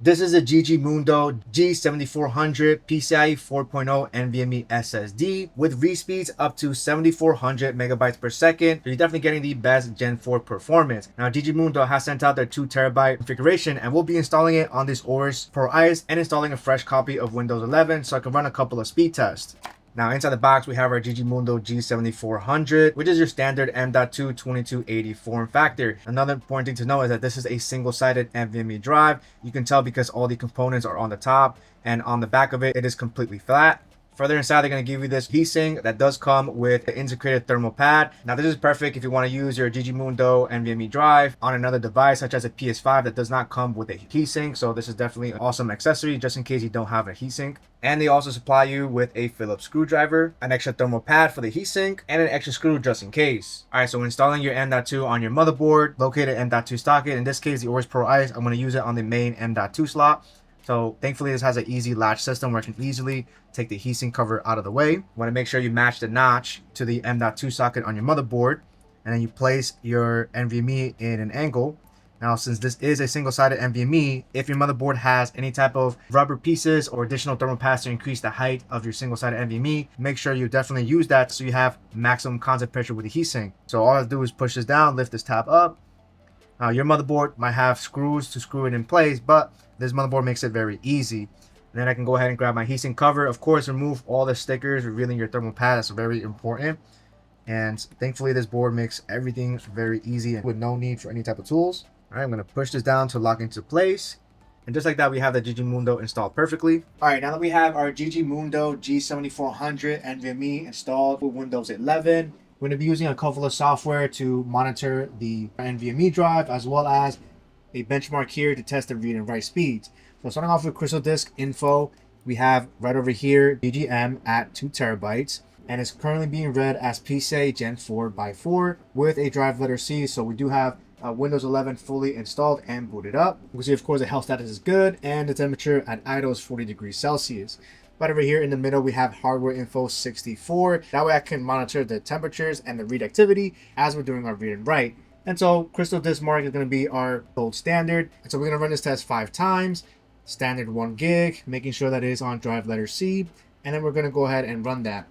This is a Gigimundo G7400 PCIe 4.0 NVMe SSD with read speeds up to 7400 megabytes per second. So you're definitely getting the best Gen 4 performance. Now, Gigimundo has sent out their 2TB configuration, and we'll be installing it on this OS Pro Ice and installing a fresh copy of Windows 11 so I can run a couple of speed tests. Now, inside the box, we have our Gigimundo G7400, which is your standard M.2 2280 form factor. Another important thing to know is that this is a single-sided NVMe drive. You can tell because all the components are on the top, and on the back of it, it is completely flat. Further inside, they're going to give you this heatsink that does come with an integrated thermal pad. Now, this is perfect if you want to use your Gigimundo NVMe drive on another device, such as a PS5 that does not come with a heatsink. So this is definitely an awesome accessory just in case you don't have a heatsink. And they also supply you with a Phillips screwdriver, an extra thermal pad for the heatsink, and an extra screw just in case. All right, so installing your M.2 on your motherboard, located M.2 socket. In this case, the OS Pro Ice, I'm going to use it on the main M.2 slot. So thankfully this has an easy latch system where I can easily take the heatsink cover out of the way. You want to make sure you match the notch to the M.2 socket on your motherboard, and then you place your NVMe in an angle. Now, since this is a single-sided NVMe, if your motherboard has any type of rubber pieces or additional thermal pads to increase the height of your single-sided NVMe, make sure you definitely use that so you have maximum contact pressure with the heatsink. So all I do is push this down, lift this tab up. Now, your motherboard might have screws to screw it in place, but this motherboard makes it very easy. And then I can go ahead and grab my heatsink cover. Of course, remove all the stickers, revealing your thermal pad. That's very important. And thankfully, this board makes everything very easy and with no need for any type of tools. All right, I'm going to push this down to lock into place. And just like that, we have the Gigimundo installed perfectly. All right, now that we have our Gigimundo G7400 NVMe installed with Windows 11, we're going to be using a couple of software to monitor the NVMe drive, as well as a benchmark here to test the read and write speeds. So starting off with Crystal Disk info, we have right over here GGM at 2 terabytes, and it's currently being read as PCIe Gen 4x4 with a drive letter C. So we do have Windows 11 fully installed and booted up. You can see, of course, the health status is good, and the temperature at idle is 40 degrees Celsius. Right over here in the middle, we have hardware info 64. That way I can monitor the temperatures and the read activity as we're doing our read and write. And so Crystal Disk Mark is going to be our gold standard. And so we're going to run this test 5 times, standard 1 gig, making sure that it is on drive letter C. And then we're going to go ahead and run that.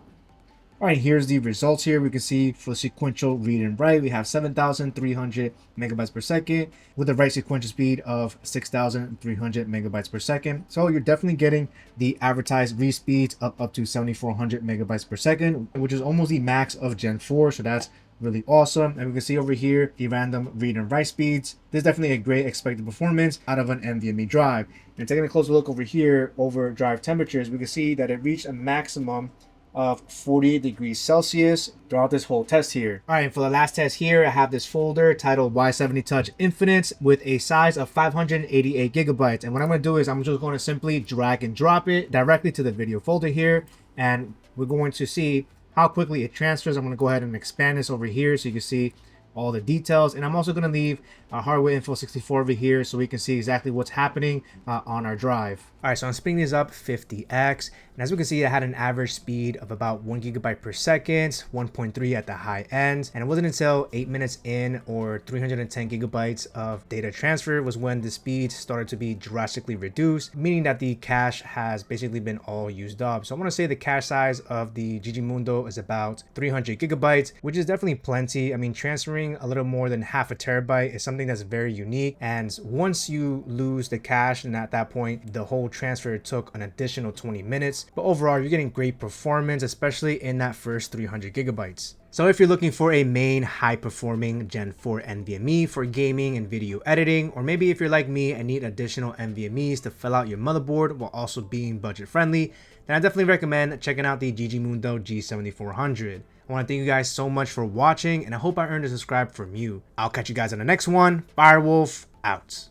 All right, here's the results here. We can see for the sequential read and write, we have 7,300 megabytes per second with a write sequential speed of 6,300 megabytes per second. So you're definitely getting the advertised read speeds up to 7,400 megabytes per second, which is almost the max of Gen 4. So that's really awesome. And we can see over here the random read and write speeds. This is definitely a great expected performance out of an NVMe drive. And taking a closer look over here over drive temperatures, we can see that it reached a maximum of 48 degrees Celsius throughout this whole test here. All right, for the last test here, I have this folder titled Y70 Touch Infinite with a size of 588 gigabytes. And what I'm going to do is I'm just going to simply drag and drop it directly to the video folder here. And we're going to see how quickly it transfers. I'm going to go ahead and expand this over here so you can see all the details. And I'm also going to leave hardware info 64 over here so we can see exactly what's happening on our drive. All right, so I'm speeding these up 50x. And as we can see, it had an average speed of about 1 gigabyte per second, 1.3 at the high end. And it wasn't until 8 minutes in or 310 gigabytes of data transfer was when the speed started to be drastically reduced, meaning that the cache has basically been all used up. So I want to say the cache size of the Gigimundo is about 300 gigabytes, which is definitely plenty. I mean, transferring a little more than half a terabyte is something that's very unique. And once you lose the cache, and at that point, the whole transfer took an additional 20 minutes. But overall, you're getting great performance, especially in that first 300 gigabytes. So if you're looking for a main high-performing Gen 4 NVMe for gaming and video editing, or maybe if you're like me and need additional NVMes to fill out your motherboard while also being budget-friendly, then I definitely recommend checking out the Gigimundo G7400. I want to thank you guys so much for watching, and I hope I earned a subscribe from you. I'll catch you guys on the next one. Firewolf out.